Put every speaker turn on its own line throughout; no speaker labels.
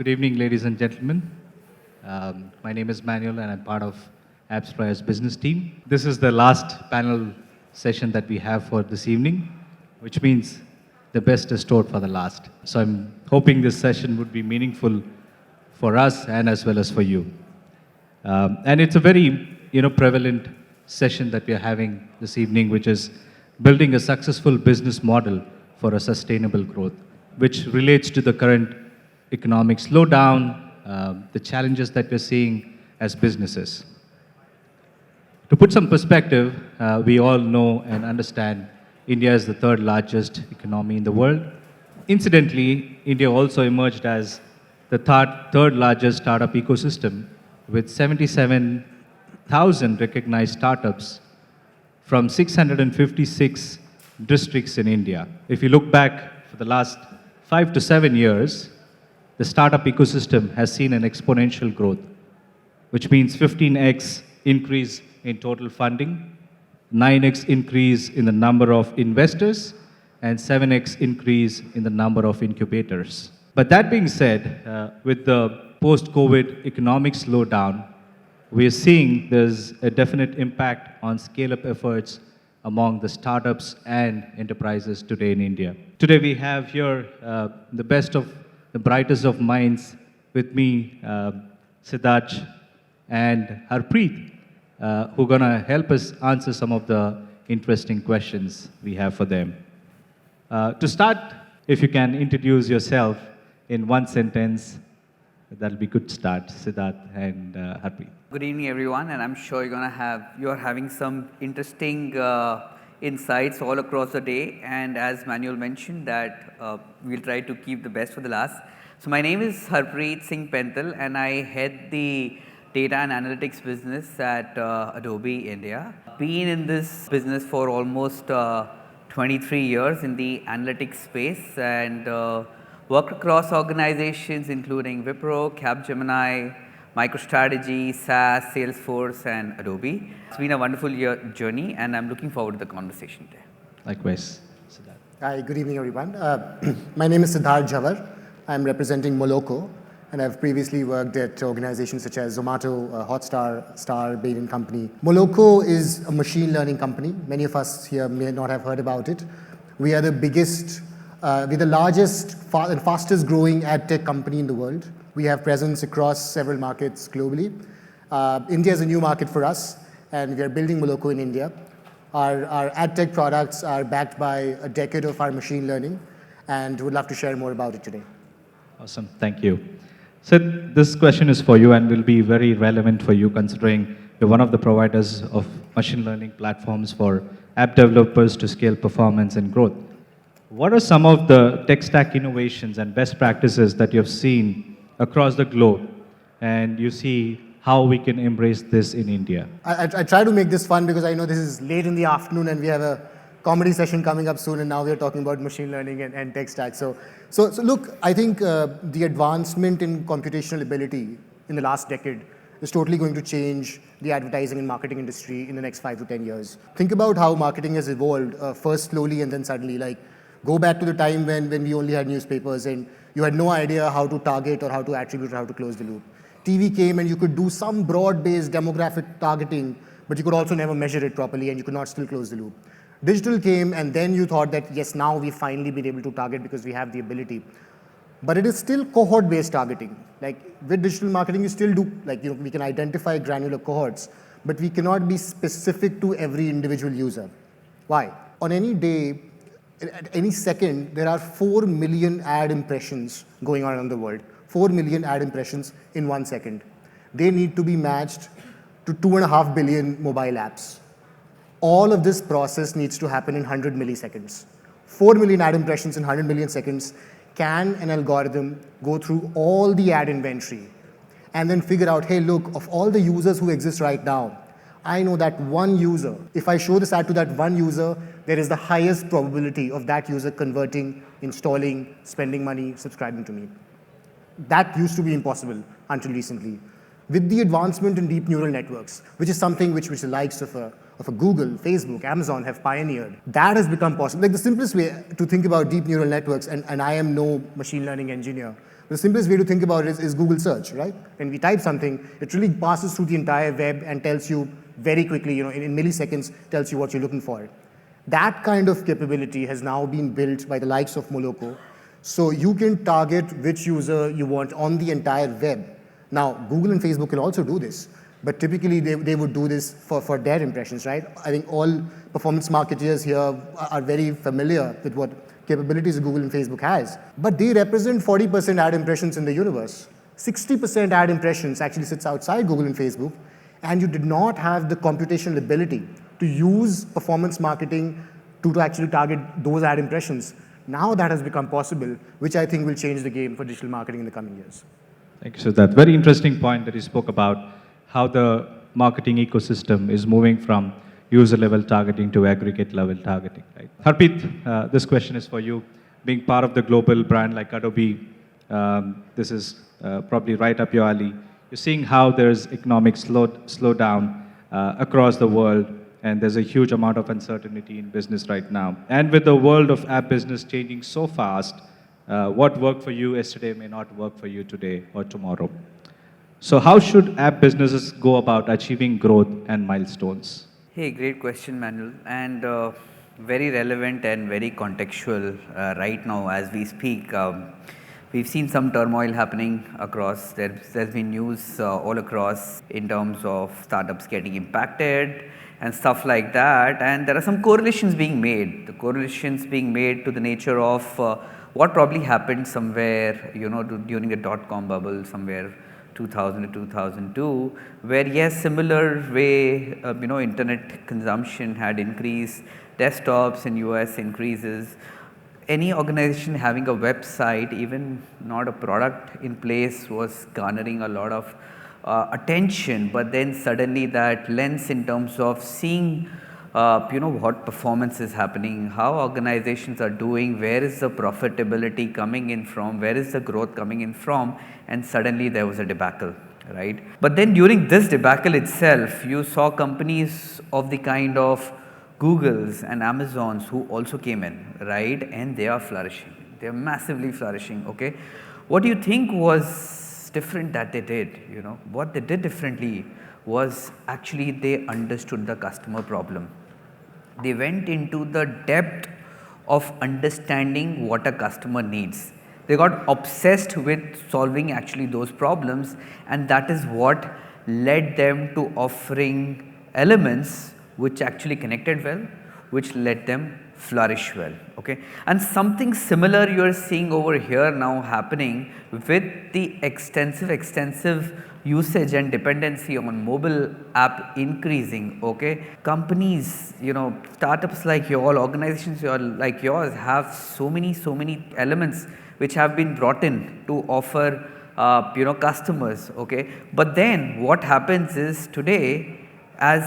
evening, ladies and gentlemen. My name is Manuel and I'm part of AppsFlyer's business team. This is the last panel session that we have for this evening, which means the best is stored for the last. So I'm hoping this session would be meaningful for us and as well as for you. And it's a very prevalent session that we are having this evening, which is building a successful business model for a sustainable growth, which relates to the current economic slowdown, the challenges that we're seeing as businesses. To put some perspective, we all know and understand India is the third largest economy in the world. Incidentally, India also emerged as the third largest startup ecosystem with 77,000 recognized startups from 656 districts in India. If you look back for the last 5 to 7 years, the startup ecosystem has seen an exponential growth, which means 15x increase in total funding, 9x increase in the number of investors, and 7x increase in the number of incubators. But that being said, with the post-COVID economic slowdown, we are seeing there's a definite impact on scale-up efforts among the startups and enterprises today in India. Today we have here the best of the brightest of minds with me, Siddharth and Harpreet, who are going to help us answer some of the interesting questions we have for them. To start, if you can introduce yourself in one sentence, that'll be a good start, Siddharth and Harpreet.
Good evening, everyone, and I'm sure you're having some interesting insights all across the day. And as Manuel mentioned, that we'll try to keep the best for the last. So my name is Harpreet Singh Paintal, and I head the data and analytics business at Adobe India. Been in this business for almost 23 years in the analytics space, and worked across organizations including Wipro, Capgemini, MicroStrategy, SAS, Salesforce, and Adobe. It's been a wonderful journey, and I'm looking forward to the conversation today.
Likewise, Siddharth.
Hi, good evening, everyone. My name is Siddharth Jhawar. I'm representing Moloco, and I've previously worked at organizations such as Zomato, Hotstar, Star, Bain & Company. Moloco is a machine learning company. Many of us here may not have heard about it. We are the biggest, we're the largest and fastest growing ad tech company in the world. We have presence across several markets globally. India is a new market for us, and we are building Moloco in India. Our ad tech products are backed by a decade of our machine learning, and would love to share more about it today.
Awesome, thank you. Sid, this question is for you and will be very relevant for you considering you're one of the providers of machine learning platforms for app developers to scale performance and growth. What are some of the tech stack innovations and best practices that you've seen across the globe and you see how we can embrace this in India?
I try to make this fun because I know this is late in the afternoon and we have a comedy session coming up soon, and now we're talking about machine learning and tech stack. So look, I think the advancement in computational ability in the last decade is totally going to change the advertising and marketing industry in the next 5 to 10 years. Think about how marketing has evolved, first slowly and then suddenly. Like, go back to the time when we only had newspapers and you had no idea how to target or how to attribute or how to close the loop. TV came and you could do some broad-based demographic targeting, but you could also never measure it properly and you could not still close the loop. Digital came and then you thought that, yes, now we've finally been able to target because we have the ability. But it is still cohort-based targeting. Like with digital marketing, you still do, we can identify granular cohorts, but we cannot be specific to every individual user. Why? On any day, at any second, there are 4 million ad impressions going on in the world. 4 million ad impressions in 1 second. They need to be matched to 2.5 billion mobile apps. All of this process needs to happen in 100 milliseconds. 4 million ad impressions in 100 milliseconds. Can an algorithm go through all the ad inventory and then figure out, hey, look, of all the users who exist right now, I know that one user, if I show this ad to that one user, there is the highest probability of that user converting, installing, spending money, subscribing to me. That used to be impossible until recently. With the advancement in deep neural networks, which is something which the likes of a Google, Facebook, Amazon have pioneered, that has become possible. Like the simplest way to think about deep neural networks, and I am no machine learning engineer, The simplest way to think about it is Google search, right? When we type something, it really passes through the entire web and tells you very quickly, in milliseconds, tells you what you're looking for. That kind of capability has now been built by the likes of Moloco. So you can target which user you want on the entire web. Now, Google and Facebook can also do this, but typically they would do this for their impressions, right? I think all performance marketers here are very familiar with what capabilities Google and Facebook has. But they represent 40% ad impressions in the universe. 60% ad impressions actually sits outside Google and Facebook, and you did not have the computational ability to use performance marketing to actually target those ad impressions. Now that has become possible, which I think will change the game for digital marketing in the coming years.
Thank you, Siddharth. Very interesting point that you spoke about, how the marketing ecosystem is moving from user-level targeting to aggregate-level targeting. Right? Harpreet, this question is for you. Being part of the global brand like Adobe, this is probably right up your alley. You're seeing how there's economic slowdown across the world, and there's a huge amount of uncertainty in business right now. And with the world of app business changing so fast, what worked for you yesterday may not work for you today or tomorrow. So how should app businesses go about achieving growth and milestones?
Hey, great question, Manuel, and very relevant and very contextual right now as we speak. We've seen some turmoil happening across. There's been news all across in terms of startups getting impacted and stuff like that. And there are some correlations being made. The correlations being made to the nature of what probably happened somewhere, during the dot-com bubble, somewhere 2000 to 2002, where yes, similar way, internet consumption had increased, desktops in US increases. Any organization having a website, even not a product in place, was garnering a lot of attention, but then suddenly that lens in terms of seeing what performance is happening, how organizations are doing, where is the profitability coming in from, where is the growth coming in from, and suddenly there was a debacle, right? But then during this debacle itself, you saw companies of the kind of Googles and Amazons who also came in, right? And they are flourishing. They are massively flourishing, okay? What do you think was different that they did? What they did differently was actually they understood the customer problem. They went into the depth of understanding what a customer needs. They got obsessed with solving actually those problems, and that is what led them to offering elements which actually connected well, which let them flourish well, okay? And something similar you are seeing over here now happening with the extensive usage and dependency on mobile app increasing, okay? Companies, startups like yours, organizations like yours have so many elements which have been brought in to offer, customers, okay? But then what happens is today, as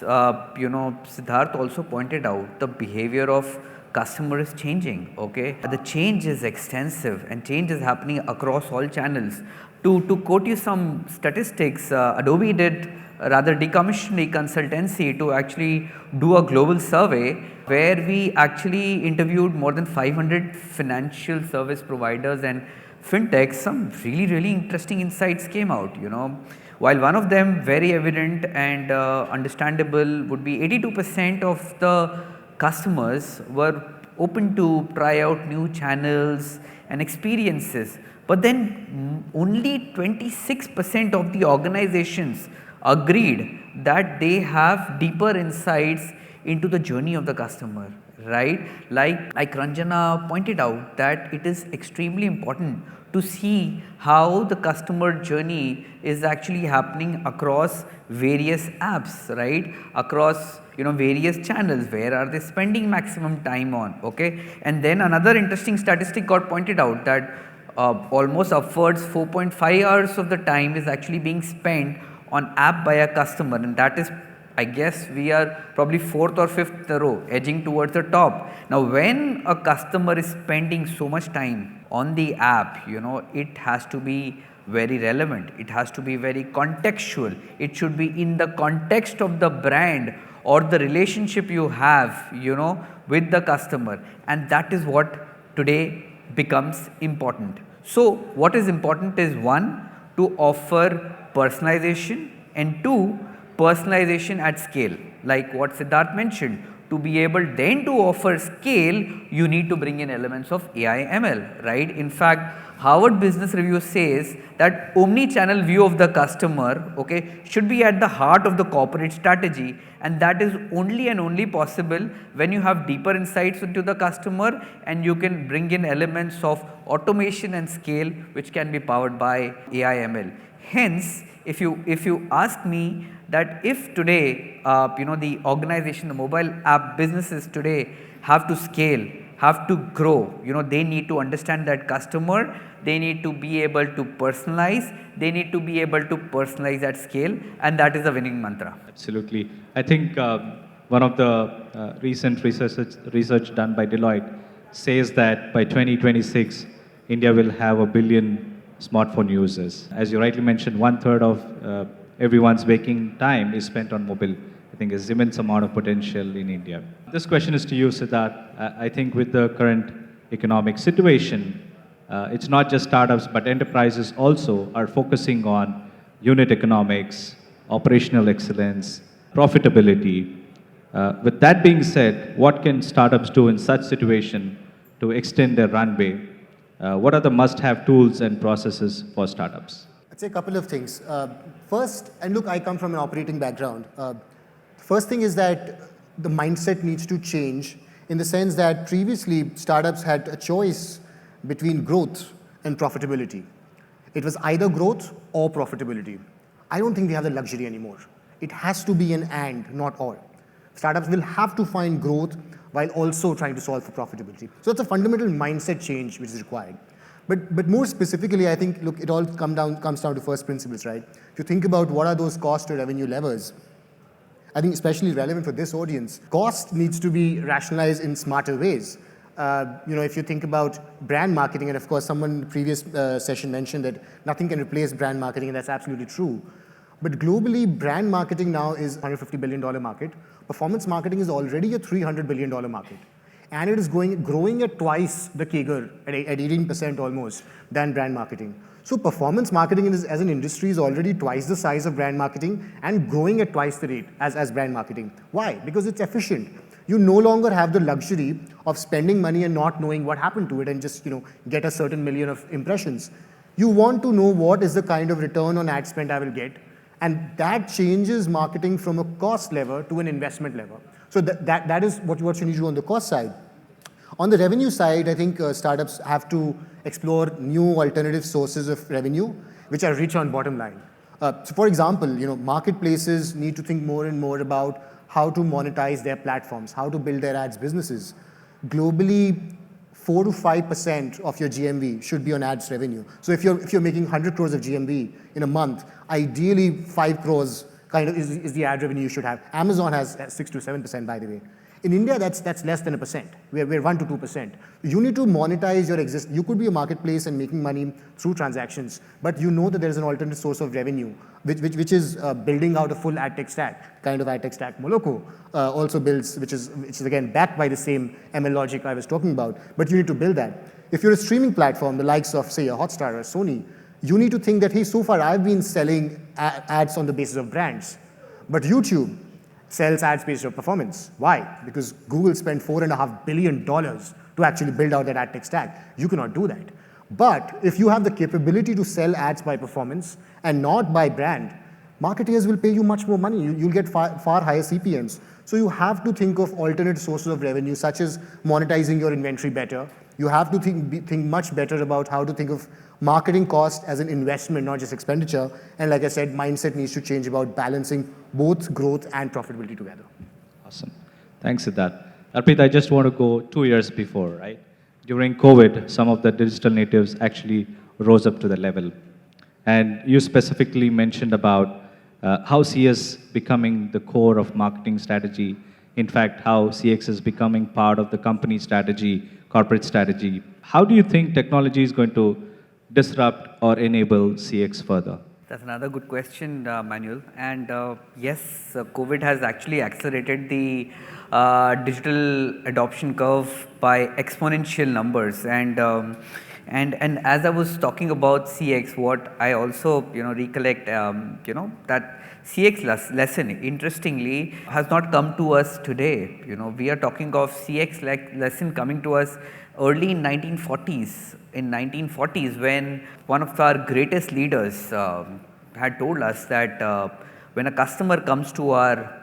Siddharth also pointed out, the behavior of customer is changing, okay? The change is extensive and change is happening across all channels. To quote you some statistics, Adobe did a rather decommissioned consultancy to actually do a global survey where we actually interviewed more than 500 financial service providers and fintechs. Some really interesting insights came out, While one of them, very evident and understandable, would be 82% of the customers were open to try out new channels and experiences. But then only 26% of the organizations agreed that they have deeper insights into the journey of the customer, right? Like Ranjana pointed out, that it is extremely important to see how the customer journey is actually happening across various apps, right? Across various channels. Where are they spending maximum time on, okay? And then another interesting statistic got pointed out, that almost upwards 4.5 hours of the time is actually being spent on app by a customer, and that is, I guess, we are probably 4th or 5th in a row, edging towards the top. Now, when a customer is spending so much time on the app, it has to be very relevant. It has to be very contextual. It should be in the context of the brand or the relationship you have, with the customer, and that is what today becomes important. So what is important is one, to offer personalization, and two, personalization at scale. Like what Siddharth mentioned, to be able then to offer scale, you need to bring in elements of AI ML, right? In fact, Harvard Business Review says that omni-channel view of the customer, okay, should be at the heart of the corporate strategy, and that is only and only possible when you have deeper insights into the customer and you can bring in elements of automation and scale which can be powered by AI ML. Hence, if you ask me that if today the organization, the mobile app businesses today have to scale, have to grow, they need to understand that customer, they need to be able to personalize, they need to be able to personalize at scale, and that is the winning mantra.
Absolutely. I think one of the recent research done by Deloitte says that by 2026, India will have 1 billion smartphone users. As you rightly mentioned, 1/3 of everyone's waking time is spent on mobile. I think there's immense amount of potential in India. This question is to you, Siddharth. I think with the current economic situation, it's not just startups, but enterprises also are focusing on unit economics, operational excellence, profitability. With that being said, what can startups do in such situation to extend their runway? What are the must-have tools and processes for startups?
I'd say a couple of things. First, and look, I come from an operating background. First thing is that the mindset needs to change in the sense that previously startups had a choice between growth and profitability. It was either growth or profitability. I don't think they have the luxury anymore. It has to be an and, not or. Startups will have to find growth while also trying to solve for profitability. So that's a fundamental mindset change which is required. But more specifically, I think, look, it all comes down to first principles, right? If you think about what are those cost to revenue levers, I think especially relevant for this audience, cost needs to be rationalized in smarter ways. If you think about brand marketing, and of course someone in the previous session mentioned that nothing can replace brand marketing, and that's absolutely true. But globally, brand marketing now is a $150 billion market. Performance marketing is already a $300 billion market. And it is growing at twice the CAGR, at 18% almost, than brand marketing. So performance marketing as an industry is already twice the size of brand marketing and growing at twice the rate as brand marketing. Why? Because it's efficient. You no longer have the luxury of spending money and not knowing what happened to it and just get a certain million of impressions. You want to know what is the kind of return on ad spend I will get, and that changes marketing from a cost lever to an investment lever. So that is what you need to do on the cost side. On the revenue side, I think startups have to explore new alternative sources of revenue which are rich on bottom line. So for example, marketplaces need to think more and more about how to monetize their platforms, how to build their ads businesses. Globally, 4 to 5% of your GMV should be on ads revenue. So if you're making 100 crores of GMV in a month, ideally 5 crores kind of is the ad revenue you should have. Amazon has 6 to 7%, by the way. In India, that's less than 1%. We're 1 to 2%. You need to monetize your existing. You could be a marketplace and making money through transactions, but you know that there is an alternate source of revenue, which is building out a full ad tech stack, kind of ad tech stack. Moloco also builds, which is again backed by the same ML logic I was talking about. But you need to build that. If you're a streaming platform, the likes of say a Hotstar or Sony, you need to think that hey, so far I've been selling ads on the basis of brands, but YouTube sells ads based on performance. Why? Because Google spent $4.5 billion to actually build out that ad tech stack. You cannot do that. But if you have the capability to sell ads by performance and not by brand, marketers will pay you much more money. You'll get far higher CPMs. So you have to think of alternate sources of revenue, such as monetizing your inventory better. You have to think much better about how to think of marketing cost as an investment, not just expenditure. And like I said, mindset needs to change about balancing both growth and profitability together.
Awesome. Thanks, Siddharth. Harpreet, I just want to go 2 years before, right? During COVID, some of the digital natives actually rose up to the level. And you specifically mentioned about how CS becoming the core of marketing strategy. In fact, how CX is becoming part of the company strategy, corporate strategy. How do you think technology is going to disrupt or enable CX further?
That's another good question, Manuel. And yes, COVID has actually accelerated the digital adoption curve by exponential numbers. And And as I was talking about CX, what I also recollect that CX lesson interestingly has not come to us today. We are talking of CX lesson coming to us early in 1940s. In 1940s, when one of our greatest leaders had told us that when a customer comes to our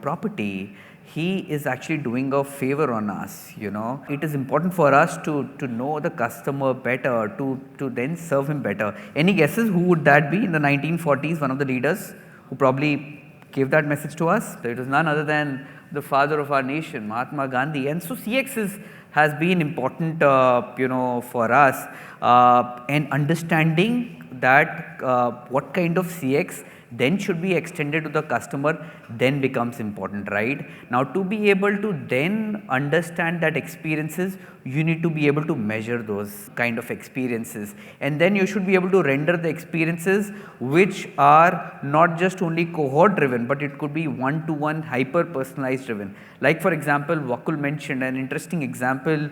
property, he is actually doing a favor on us. It is important for us to know the customer better, to then serve him better. Any guesses who would that be in the 1940s? One of the leaders who probably gave that message to us. It was none other than the father of our nation, Mahatma Gandhi. And so CX has been important for us, and understanding that what kind of CX then should be extended to the customer then becomes important, right? Now, to be able to then understand that experiences, you need to be able to measure those kind of experiences, and then you should be able to render the experiences which are not just only cohort driven, but it could be one-to-one hyper personalized driven. Like for example, Vakul mentioned an interesting example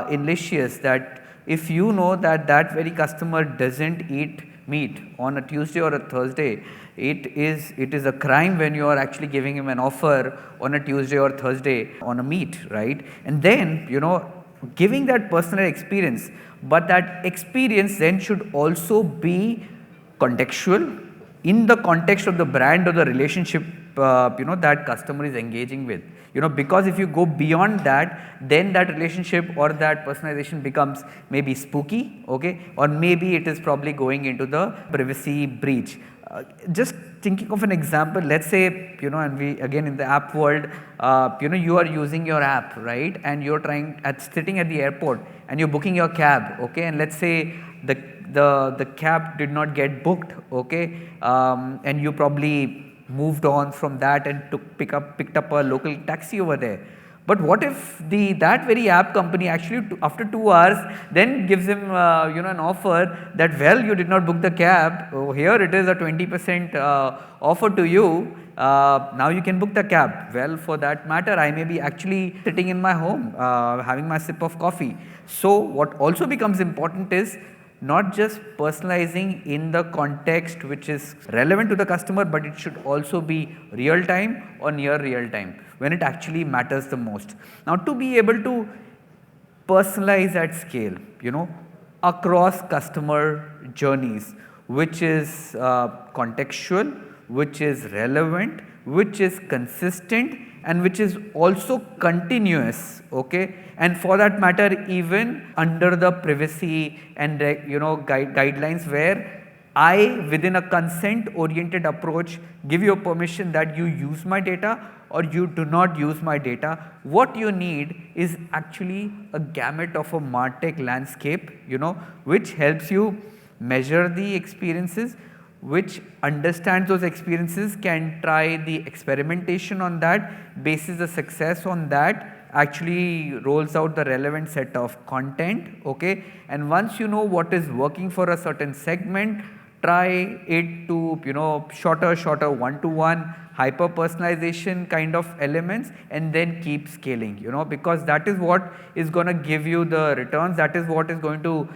in Licious, that if you know that that very customer doesn't eat meat on a Tuesday or a Thursday, it is a crime when you are actually giving him an offer on a Tuesday or Thursday on a meat, right? And then giving that personal experience, but that experience then should also be contextual in the context of the brand or the relationship that customer is engaging with. Because if you go beyond that, then that relationship or that personalization becomes maybe spooky, okay, or maybe it is probably going into the privacy breach. Just thinking of an example, let's say, and we again in the app world, you are using your app, right, and you're sitting at the airport and you're booking your cab, okay, and let's say the cab did not get booked, okay, and you probably moved on from that and picked up a local taxi over there. But what if that very app company actually after 2 hours then gives him an offer that, well, you did not book the cab, here it is a 20% offer to you, now you can book the cab. Well, for that matter, I may be actually sitting in my home having my sip of coffee. So what also becomes important is not just personalizing in the context which is relevant to the customer, but it should also be real time or near real time when it actually matters the most. Now, to be able to personalize at scale, across customer journeys, which is contextual, which is relevant, which is consistent, and which is also continuous, okay, and for that matter even under the privacy and guidelines, where I, within a consent oriented approach, give you a permission that you use my data or you do not use my data. What you need is actually a gamut of a MarTech landscape, which helps you measure the experiences, which understands those experiences, can try the experimentation on that, basis the success on that, actually rolls out the relevant set of content, okay, and once you know what is working for a certain segment, try it to shorter one-to-one hyper personalization kind of elements, and then keep scaling, because that is what is going to give you the returns, that is what is going to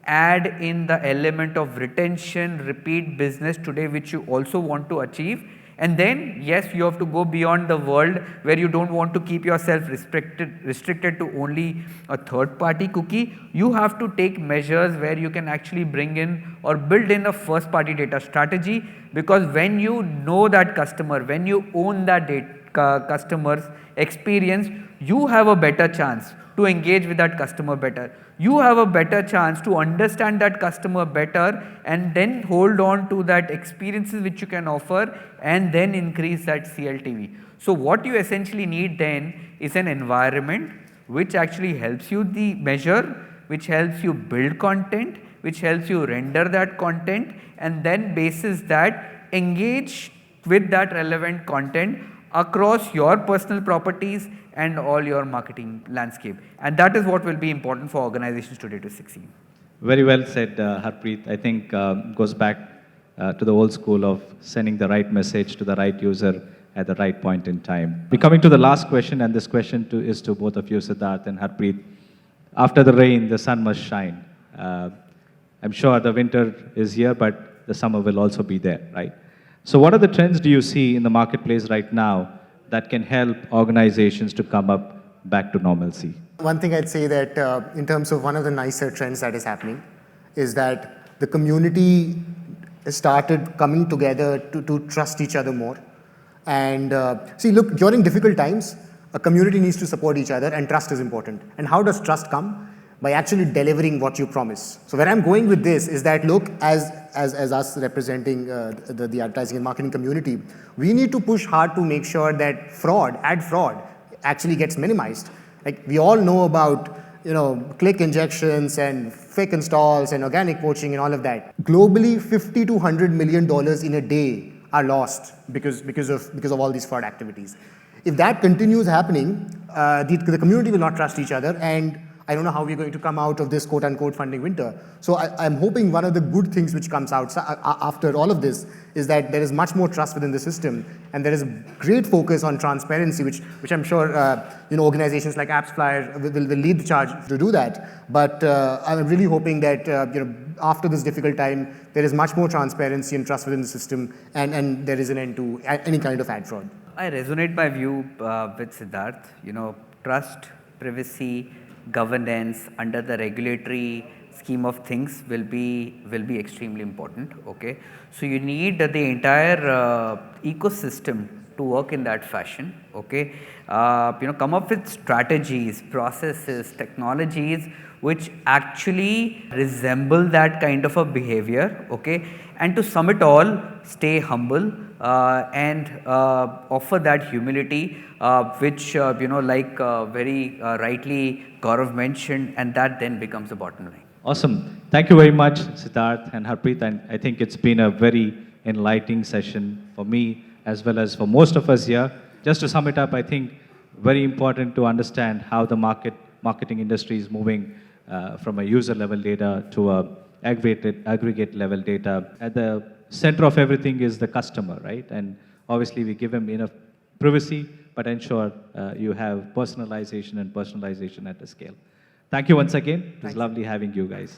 add in the element of retention, repeat business today, which you also want to achieve. And then yes, you have to go beyond the world where you don't want to keep yourself restricted to only a third party cookie. You have to take measures where you can actually bring in or build in a first party data strategy, because when you know that customer, when you own that customer's experience, you have a better chance to engage with that customer better. You have a better chance to understand that customer better, and then hold on to that experiences which you can offer, and then increase that CLTV. So what you essentially need then is an environment which actually helps you the measure, which helps you build content, which helps you render that content, and then basis that engage with that relevant content across your personal properties and all your marketing landscape. And that is what will be important for organizations today to succeed.
Very well said, Harpreet. I think goes back to the old school of sending the right message to the right user at the right point in time. We're coming to the last question, and this question is to both of you, Siddharth and Harpreet. After the rain, the sun must shine. Uh, I'm sure the winter is here, but the summer will also be there, right? So what are the trends do you see in the marketplace right now that can help organizations to come up back to normalcy?
One thing I'd say that in terms of one of the nicer trends that is happening is that the community has started coming together to trust each other more. And see, look, during difficult times, a community needs to support each other, and trust is important. And how does trust come? By actually delivering what you promise. So where I'm going with this is that, look, as us representing the advertising and marketing community, we need to push hard to make sure that ad fraud, actually gets minimized. Like, we all know about, click injections and fake installs and organic poaching and all of that. Globally, $50 to $100 million in a day are lost because of all these fraud activities. If that continues happening, the community will not trust each other, and I don't know how we're going to come out of this quote-unquote funding winter. So I'm hoping one of the good things which comes out after all of this is that there is much more trust within the system, and there is a great focus on transparency, which I'm sure organizations like AppsFlyer will lead the charge to do that. But I'm really hoping that after this difficult time, there is much more transparency and trust within the system, and there is an end to any kind of ad fraud.
I resonate my view with Siddharth. Trust, privacy, governance under the regulatory scheme of things will be extremely important. Okay, so you need the entire ecosystem to work in that fashion. Okay, come up with strategies, processes, technologies which actually resemble that kind of a behavior. Okay, and to sum it all, stay humble and offer that humility, which very rightly Gaurav mentioned, and that then becomes the bottom line.
Awesome. Thank you very much, Siddharth and Harpreet. And I think it's been a very enlightening session for me as well as for most of us here. Just to sum it up, I think very important to understand how the marketing industry is moving from a user level data to a aggregate level data. At the center of everything is the customer, right? And obviously we give them enough privacy, but ensure you have personalization at a scale. Thank you once again. It was lovely having you guys.